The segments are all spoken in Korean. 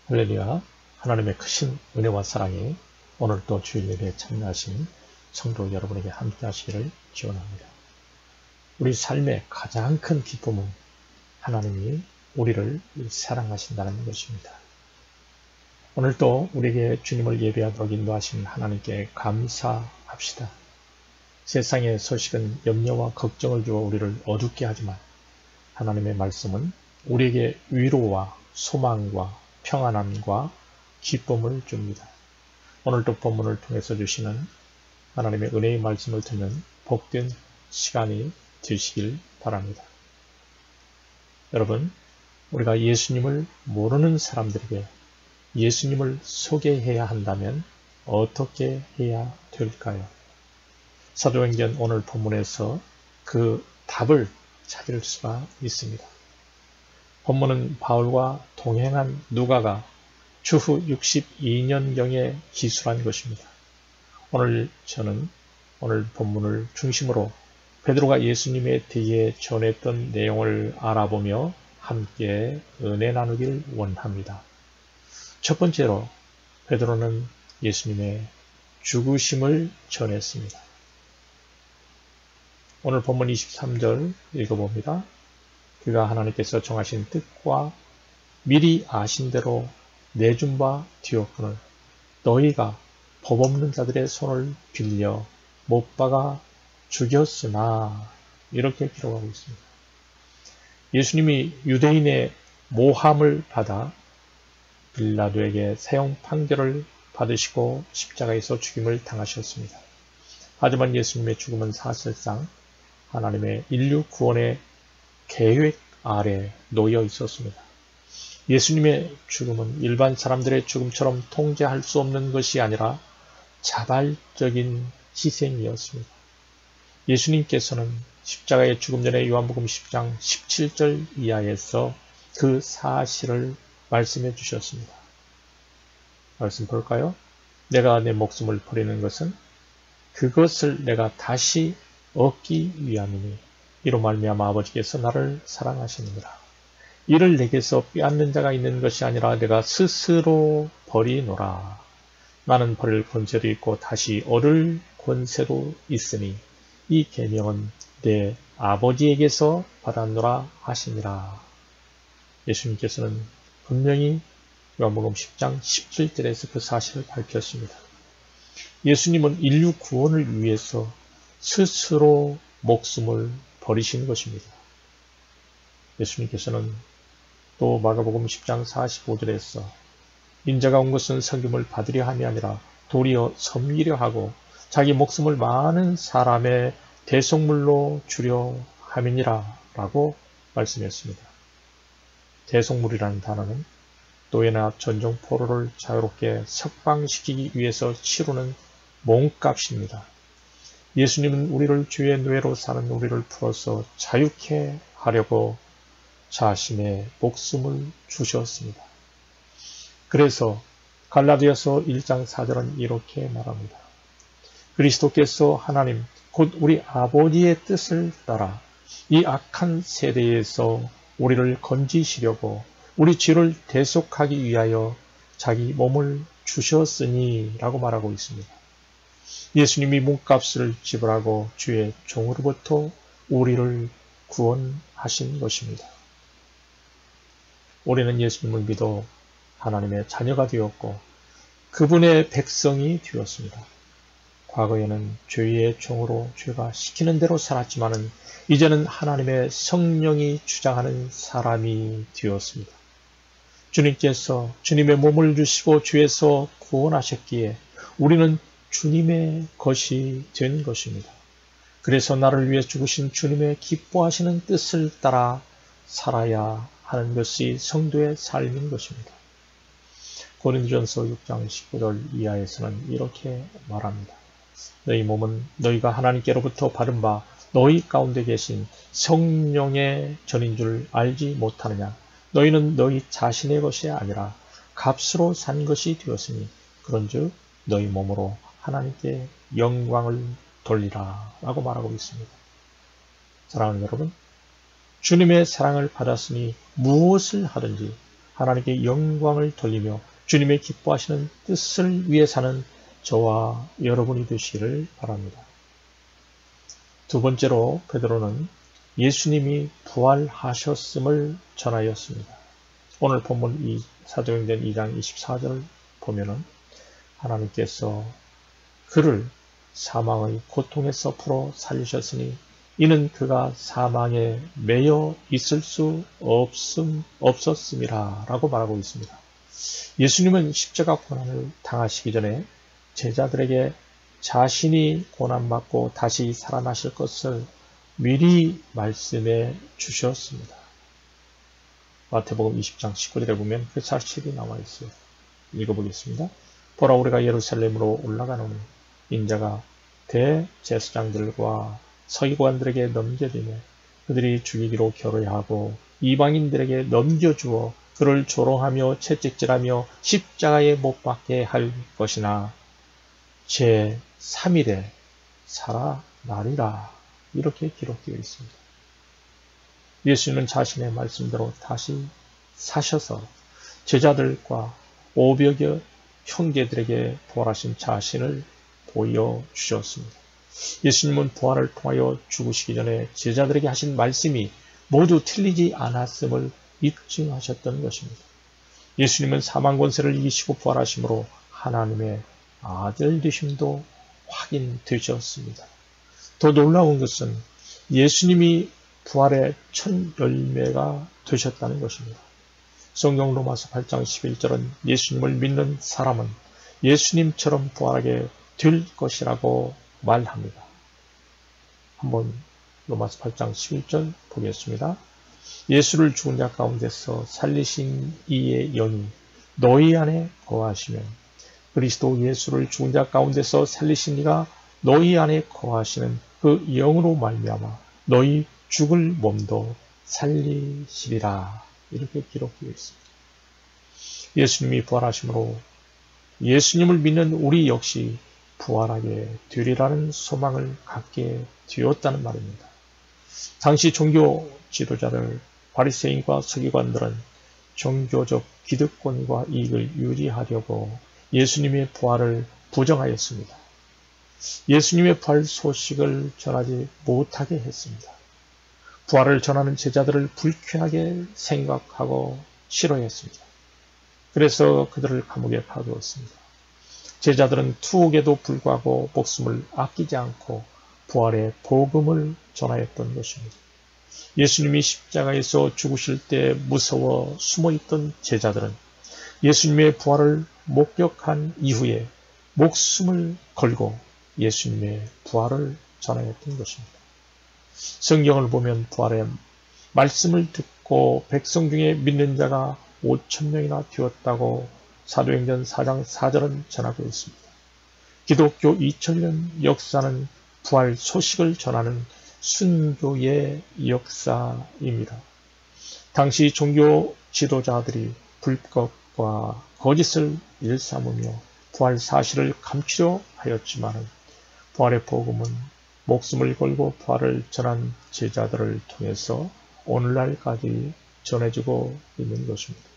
할렐루야. 하나님의 크신 은혜와 사랑이 오늘 또 주일 예배에 참여하신 성도 여러분에게 함께 하시기를 기원합니다. 우리 삶의 가장 큰 기쁨은 하나님이 우리를 사랑하신다는 것입니다. 오늘 또 우리에게 주님을 예배하도록 인도하신 하나님께 감사합시다. 세상의 소식은 염려와 걱정을 주어 우리를 어둡게 하지만 하나님의 말씀은 우리에게 위로와 소망과 평안함과 기쁨을 줍니다. 오늘도 본문을 통해서 주시는 하나님의 은혜의 말씀을 듣는 복된 시간이 되시길 바랍니다. 여러분, 우리가 예수님을 모르는 사람들에게 예수님을 소개해야 한다면 어떻게 해야 될까요? 사도행전 오늘 본문에서 그 답을 찾을 수가 있습니다. 본문은 바울과 동행한 누가가 주후 62년경에 기술한 것입니다. 오늘 저는 오늘 본문을 중심으로 베드로가 예수님에 대해 전했던 내용을 알아보며 함께 은혜 나누길 원합니다. 첫 번째로 베드로는 예수님의 죽으심을 전했습니다. 오늘 본문 23절 읽어봅니다. 그가 하나님께서 정하신 뜻과 미리 아신 대로 내준 바 되었거늘 너희가 법 없는 자들의 손을 빌려 못 박아 죽였으나 이렇게 기록하고 있습니다. 예수님이 유대인의 모함을 받아 빌라도에게 사형 판결을 받으시고 십자가에서 죽임을 당하셨습니다. 하지만 예수님의 죽음은 사실상 하나님의 인류 구원의 계획 아래 놓여 있었습니다. 예수님의 죽음은 일반 사람들의 죽음처럼 통제할 수 없는 것이 아니라 자발적인 희생이었습니다. 예수님께서는 십자가의 죽음 전에 요한복음 10장 17절 이하에서 그 사실을 말씀해 주셨습니다. 말씀 볼까요? 내가 내 목숨을 버리는 것은 그것을 내가 다시 얻기 위함이니 이로 말미암아 아버지께서 나를 사랑하시는구나. 이를 내게서 빼앗는 자가 있는 것이 아니라 내가 스스로 버리노라. 나는 버릴 권세도 있고 다시 얻을 권세도 있으니 이 계명은 내 아버지에게서 받았노라 하시니라. 예수님께서는 분명히 요한복음 10장 17절에서 그 사실을 밝혔습니다. 예수님은 인류 구원을 위해서 스스로 목숨을 버리신 것입니다. 예수님께서는 또 마가복음 10장 45절에서 인자가 온 것은 섬김을 받으려 함이 아니라 도리어 섬기려 하고 자기 목숨을 많은 사람의 대속물로 주려 함이니라 라고 말씀했습니다. 대속물이라는 단어는 노예나 전종 포로를 자유롭게 석방시키기 위해서 치르는 몸값입니다. 예수님은 우리를 주의 노예로 사는 우리를 풀어서 자유케 하려고 자신의 목숨을 주셨습니다. 그래서 갈라디아서 1장 4절은 이렇게 말합니다. 그리스도께서 하나님 곧 우리 아버지의 뜻을 따라 이 악한 세대에서 우리를 건지시려고 우리 죄를 대속하기 위하여 자기 몸을 주셨으니 라고 말하고 있습니다. 예수님이 몸값을 지불하고 주의 종으로부터 우리를 구원하신 것입니다. 우리는 예수님을 믿어 하나님의 자녀가 되었고 그분의 백성이 되었습니다. 과거에는 죄의 종으로 죄가 시키는 대로 살았지만 이제는 하나님의 성령이 주장하는 사람이 되었습니다. 주님께서 주님의 몸을 주시고 죄에서 구원하셨기에 우리는 주님의 것이 된 것입니다. 그래서 나를 위해 죽으신 주님의 기뻐하시는 뜻을 따라 살아야 하는 것이 성도의 삶인 것입니다. 고린도전서 6장 19절 이하에서는 이렇게 말합니다. 너희 몸은 너희가 하나님께로부터 받은 바 너희 가운데 계신 성령의 전인 줄 알지 못하느냐. 너희는 너희 자신의 것이 아니라 값으로 산 것이 되었으니 그런즉 너희 몸으로 하나님께 영광을 돌리라 라고 말하고 있습니다. 사랑하는 여러분, 주님의 사랑을 받았으니 무엇을 하든지 하나님께 영광을 돌리며 주님의 기뻐하시는 뜻을 위해 사는 저와 여러분이 되시기를 바랍니다. 두 번째로 베드로는 예수님이 부활하셨음을 전하였습니다. 오늘 본문 이 사도행전 2장 24절을 보면은 하나님께서 그를 사망의 고통에서 풀어 살리셨으니 이는 그가 사망에 매여 있을 수 없었음이라 라고 말하고 있습니다. 예수님은 십자가 고난을 당하시기 전에 제자들에게 자신이 고난받고 다시 살아나실 것을 미리 말씀해 주셨습니다. 마태복음 20장 19절에 보면 그 사실이 나와 있어요. 읽어보겠습니다. 보라 우리가 예루살렘으로 올라가노니 인자가 대제사장들과 서기관들에게 넘겨지며 그들이 죽이기로 결의하고 이방인들에게 넘겨주어 그를 조롱하며 채찍질하며 십자가에 못 박게 할 것이나 제3일에 살아나리라 이렇게 기록되어 있습니다. 예수님은 자신의 말씀대로 다시 사셔서 제자들과 500여 형제들에게 부활하신 자신을 보여주셨습니다. 예수님은 부활을 통하여 죽으시기 전에 제자들에게 하신 말씀이 모두 틀리지 않았음을 입증하셨던 것입니다. 예수님은 사망 권세를 이기시고 부활하심으로 하나님의 아들 되심도 확인되셨습니다. 더 놀라운 것은 예수님이 부활의 첫 열매가 되셨다는 것입니다. 성경 로마서 8장 11절은 예수님을 믿는 사람은 예수님처럼 부활하게 될 것이라고 말합니다. 한번 로마서 8장 11절 보겠습니다. 예수를 죽은 자 가운데서 살리신 이의 영이 너희 안에 거하시면 그리스도 예수를 죽은 자 가운데서 살리신 이가 너희 안에 거하시는 그 영으로 말미암아 너희 죽을 몸도 살리시리라 이렇게 기록되어 있습니다. 예수님이 부활하심으로 예수님을 믿는 우리 역시 부활하게 되리라는 소망을 갖게 되었다는 말입니다. 당시 종교 지도자들 바리새인과 서기관들은 종교적 기득권과 이익을 유지하려고 예수님의 부활을 부정하였습니다. 예수님의 부활 소식을 전하지 못하게 했습니다. 부활을 전하는 제자들을 불쾌하게 생각하고 싫어했습니다. 그래서 그들을 감옥에 파두었습니다. 제자들은 투옥에도 불구하고 목숨을 아끼지 않고 부활의 복음을 전하였던 것입니다. 예수님이 십자가에서 죽으실 때 무서워 숨어있던 제자들은 예수님의 부활을 목격한 이후에 목숨을 걸고 예수님의 부활을 전하였던 것입니다. 성경을 보면 부활의 말씀을 듣고 백성 중에 믿는 자가 5,000명이나 되었다고 사도행전 4장 4절은 전하고 있습니다. 기독교 2000년 역사는 부활 소식을 전하는 순교의 역사입니다. 당시 종교 지도자들이 불법과 거짓을 일삼으며 부활 사실을 감추려 하였지만 부활의 복음은 목숨을 걸고 부활을 전한 제자들을 통해서 오늘날까지 전해지고 있는 것입니다.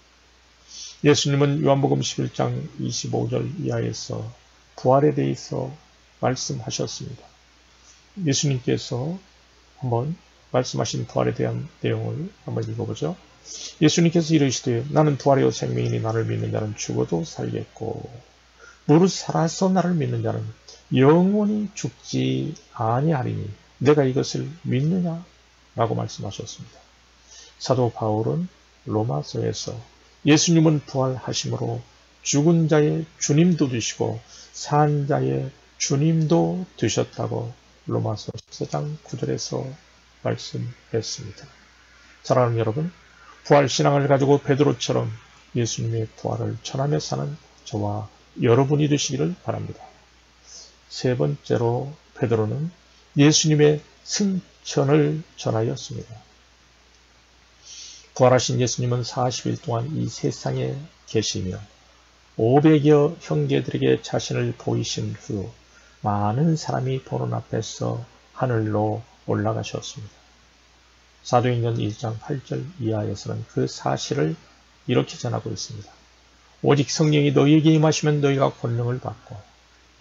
예수님은 요한복음 11장 25절 이하에서 부활에 대해서 말씀하셨습니다. 예수님께서 한번 말씀하신 부활에 대한 내용을 한번 읽어보죠. 예수님께서 이르시되 나는 부활이요 생명이니 나를 믿는 자는 죽어도 살겠고 무릇 살아서 나를 믿는 자는 영원히 죽지 아니하리니 내가 이것을 믿느냐? 라고 말씀하셨습니다. 사도 바울은 로마서에서 예수님은 부활하심으로 죽은 자의 주님도 되시고 산 자의 주님도 되셨다고 로마서 14장 9절에서 말씀했습니다. 사랑하는 여러분, 부활신앙을 가지고 베드로처럼 예수님의 부활을 전하며 사는 저와 여러분이 되시기를 바랍니다. 세 번째로 베드로는 예수님의 승천을 전하였습니다. 부활하신 예수님은 40일 동안 이 세상에 계시며 500여 형제들에게 자신을 보이신 후 많은 사람이 보는 앞에서 하늘로 올라가셨습니다. 사도행전 1장 8절 이하에서는 그 사실을 이렇게 전하고 있습니다. 오직 성령이 너희에게 임하시면 너희가 권능을 받고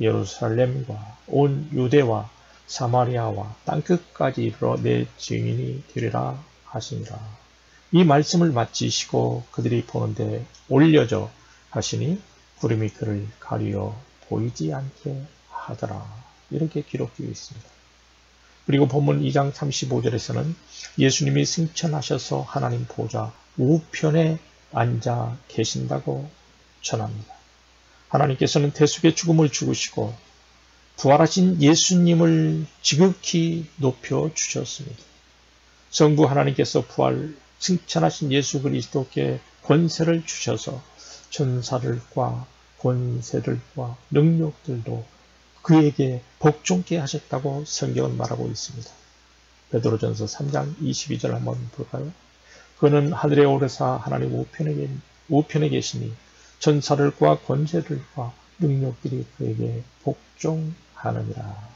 예루살렘과 온 유대와 사마리아와 땅끝까지 이르러 내 증인이 되리라 하시니라. 이 말씀을 마치시고 그들이 보는데 올려져 하시니 구름이 그를 가리어 보이지 않게 하더라. 이렇게 기록되어 있습니다. 그리고 본문 2장 35절에서는 예수님이 승천하셔서 하나님 보좌 우편에 앉아 계신다고 전합니다. 하나님께서는 대속의 죽음을 죽으시고 부활하신 예수님을 지극히 높여 주셨습니다. 성부 하나님께서 부활 승천하신 예수 그리스도께 권세를 주셔서 천사들과 권세들과 능력들도 그에게 복종케 하셨다고 성경은 말하고 있습니다. 베드로전서 3장 22절 한번 볼까요? 그는 하늘에 오르사 하나님 우편에 계시니 천사들과 권세들과 능력들이 그에게 복종하느니라.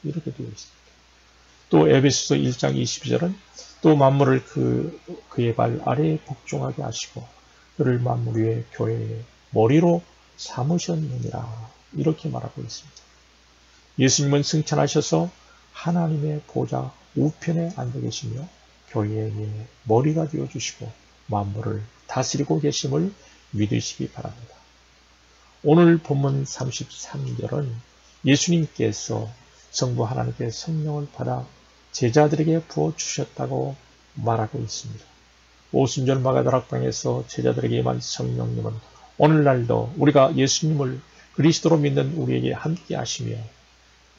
이렇게 되어 있습니다. 또 에베소서 1장 22절은 또 만물을 그의 발 아래에 복종하게 하시고 그를 만물 위에 교회의 머리로 삼으셨느니라. 이렇게 말하고 있습니다. 예수님은 승천하셔서 하나님의 보좌 우편에 앉아 계시며 교회의 머리가 되어주시고 만물을 다스리고 계심을 믿으시기 바랍니다. 오늘 본문 33절은 예수님께서 성부 하나님께 성령을 받아 제자들에게 부어주셨다고 말하고 있습니다. 오순절 마가다락방에서 제자들에게 임한 성령님은 오늘날도 우리가 예수님을 그리스도로 믿는 우리에게 함께 하시며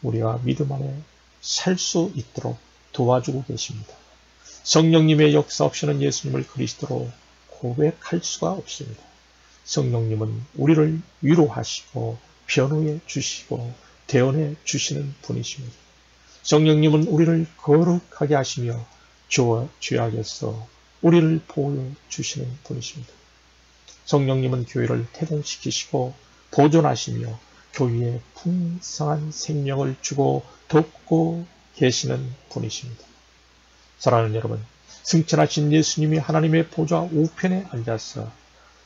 우리가 믿음 안에 살 수 있도록 도와주고 계십니다. 성령님의 역사 없이는 예수님을 그리스도로 고백할 수가 없습니다. 성령님은 우리를 위로하시고 변호해 주시고 대언해 주시는 분이십니다. 성령님은 우리를 거룩하게 하시며 죄악에서 우리를 보호해 주시는 분이십니다. 성령님은 교회를 태동시키시고 보존하시며 교회에 풍성한 생명을 주고 돕고 계시는 분이십니다. 사랑하는 여러분, 승천하신 예수님이 하나님의 보좌 우편에 앉아서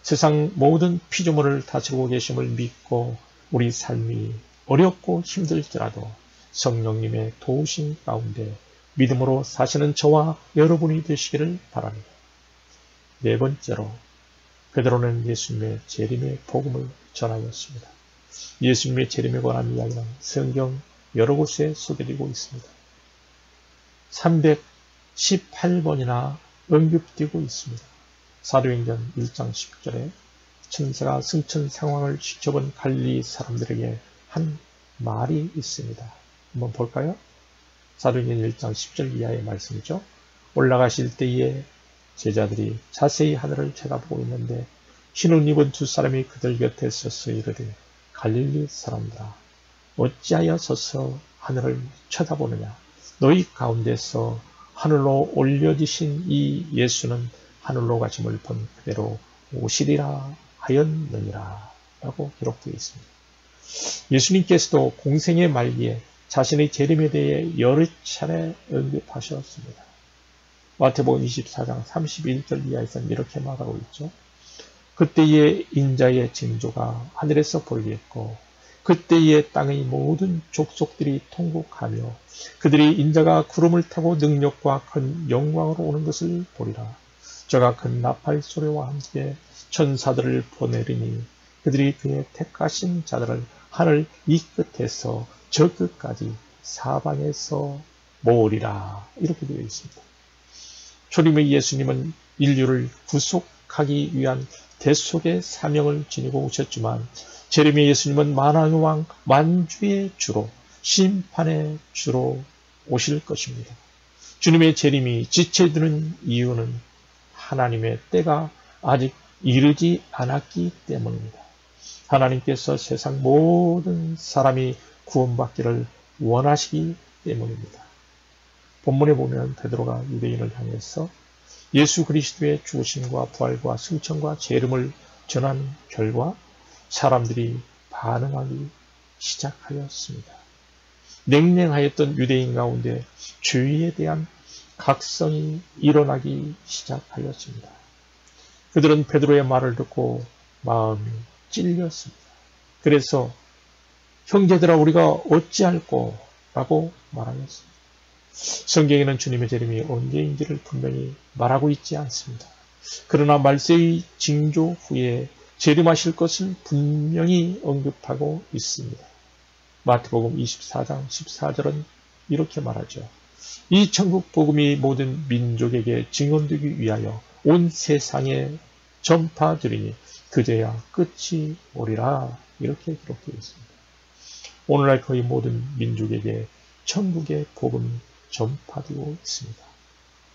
세상 모든 피조물을 다스리고 계심을 믿고 우리 삶이 어렵고 힘들더라도 성령님의 도우심 가운데 믿음으로 사시는 저와 여러분이 되시기를 바랍니다. 네 번째로 베드로는 예수님의 재림의 복음을 전하였습니다. 예수님의 재림에 관한 이야기는 성경 여러 곳에 소개되고 있습니다. 318번이나 언급되고 있습니다. 사도행전 1장 10절에 천사가 승천 상황을 지켜본 갈릴리 사람들에게 한 말이 있습니다. 한번 볼까요? 사도행전 1장 10절 이하의 말씀이죠. 올라가실 때에 제자들이 자세히 하늘을 쳐다보고 있는데 흰옷 입은 두 사람이 그들 곁에 서서 이르되 갈릴리 사람들아 어찌하여 서서 하늘을 쳐다보느냐. 너희 가운데서 하늘로 올려지신 이 예수는 하늘로 가심을 본 그대로 오시리라 하였느니라 라고 기록되어 있습니다. 예수님께서도 공생의 말기에 자신의 재림에 대해 여러 차례 언급하셨습니다. 마태복음 24장 31절 이하에서는 이렇게 말하고 있죠. 그때의 인자의 징조가 하늘에서 보이겠고 그때의 땅의 모든 족속들이 통곡하며 그들이 인자가 구름을 타고 능력과 큰 영광으로 오는 것을 보리라. 저가 큰 나팔 소리와 함께 천사들을 보내리니 그들이 그의 택하신 자들을 하늘 이 끝에서 저 끝까지 사방에서 모으리라. 이렇게 되어 있습니다. 초림의 예수님은 인류를 구속하기 위한 대속의 사명을 지니고 오셨지만 재림의 예수님은 만왕의 왕 만주의 주로 심판의 주로 오실 것입니다. 주님의 재림이 지체되는 이유는 하나님의 때가 아직 이르지 않았기 때문입니다. 하나님께서 세상 모든 사람이 구원받기를 원하시기 때문입니다. 본문에 보면 베드로가 유대인을 향해서 예수 그리스도의 죽으심과 부활과 승천과 재림을 전한 결과 사람들이 반응하기 시작하였습니다. 냉랭하였던 유대인 가운데 죄에 대한 각성이 일어나기 시작하였습니다. 그들은 베드로의 말을 듣고 마음이 찔렸습니다. 그래서 형제들아 우리가 어찌할꼬? 라고 말하였습니다. 성경에는 주님의 재림이 언제인지를 분명히 말하고 있지 않습니다. 그러나 말세의 징조 후에 재림하실 것을 분명히 언급하고 있습니다. 마태복음 24장 14절은 이렇게 말하죠. 이 천국 복음이 모든 민족에게 증언되기 위하여 온 세상에 전파되리니 그제야 끝이 오리라. 이렇게 기록되어 있습니다. 오늘날 거의 모든 민족에게 천국의 복음이 전파되고 있습니다.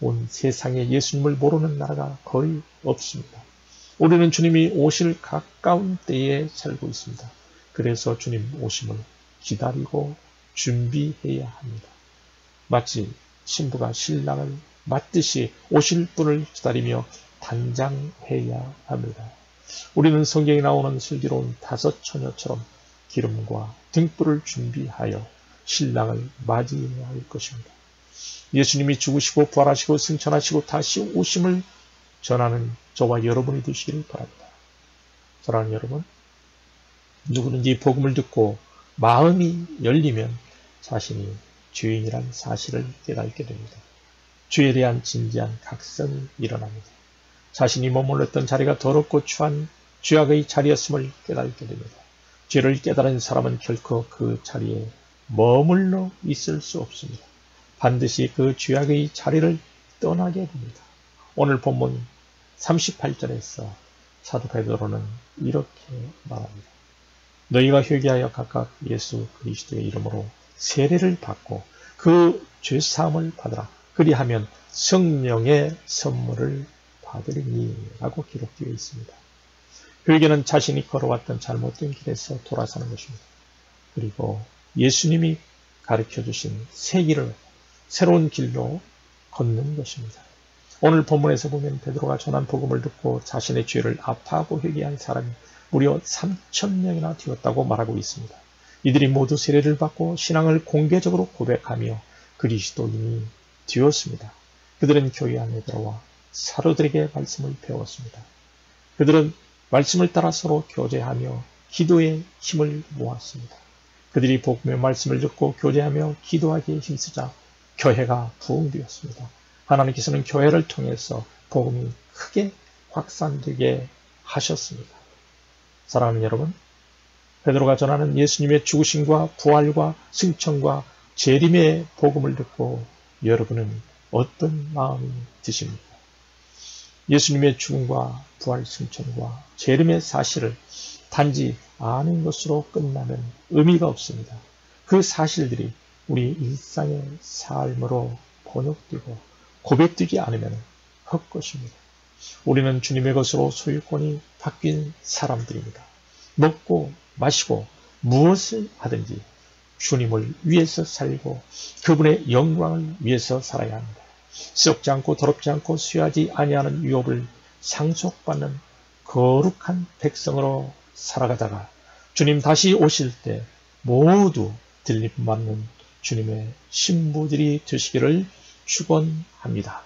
온 세상에 예수님을 모르는 나라가 거의 없습니다. 우리는 주님이 오실 가까운 때에 살고 있습니다. 그래서 주님 오심을 기다리고 준비해야 합니다. 마치 신부가 신랑을 맞듯이 오실 분을 기다리며 단장해야 합니다. 우리는 성경에 나오는 슬기로운 5 처녀처럼 기름과 등불을 준비하여 신랑을 맞이해야 할 것입니다. 예수님이 죽으시고 부활하시고 승천하시고 다시 오심을 전하는 저와 여러분이 되시기를 바랍니다. 사랑하는 여러분, 누구든지 복음을 듣고 마음이 열리면 자신이 죄인이란 사실을 깨닫게 됩니다. 죄에 대한 진지한 각성이 일어납니다. 자신이 머물렀던 자리가 더럽고 추한 죄악의 자리였음을 깨닫게 됩니다. 죄를 깨달은 사람은 결코 그 자리에 머물러 있을 수 없습니다. 반드시 그 죄악의 자리를 떠나게 됩니다. 오늘 본문 38절에서 사도 베드로는 이렇게 말합니다. 너희가 회개하여 각각 예수 그리스도의 이름으로 세례를 받고 그 죄사함을 받으라. 그리하면 성령의 선물을 받으리니 라고 기록되어 있습니다. 회개는 자신이 걸어왔던 잘못된 길에서 돌아서는 것입니다. 그리고 예수님이 가르쳐주신 새 길을 새로운 길로 걷는 것입니다. 오늘 본문에서 보면 베드로가 전한 복음을 듣고 자신의 죄를 아파하고 회개한 사람이 무려 3,000명이나 되었다고 말하고 있습니다. 이들이 모두 세례를 받고 신앙을 공개적으로 고백하며 그리스도인이 되었습니다. 그들은 교회 안에 들어와 사도들에게 말씀을 배웠습니다. 그들은 말씀을 따라 서로 교제하며 기도에 힘을 모았습니다. 그들이 복음의 말씀을 듣고 교제하며 기도하기에 힘쓰자 교회가 부흥되었습니다. 하나님께서는 교회를 통해서 복음이 크게 확산되게 하셨습니다. 사랑하는 여러분, 베드로가 전하는 예수님의 죽으심과 부활과 승천과 재림의 복음을 듣고 여러분은 어떤 마음이 드십니까? 예수님의 죽음과 부활 승천과 재림의 사실을 단지 아는 것으로 끝나면 의미가 없습니다. 그 사실들이 우리 일상의 삶으로 번역되고 고백되지 않으면 헛것입니다. 우리는 주님의 것으로 소유권이 바뀐 사람들입니다. 먹고 마시고 무엇을 하든지 주님을 위해서 살고 그분의 영광을 위해서 살아야 합니다. 썩지 않고 더럽지 않고 쇠하지 아니하는 유업을 상속받는 거룩한 백성으로 살아가다가 주님 다시 오실 때 모두 들림받는 주님의 신부들이 되시기를 축원합니다.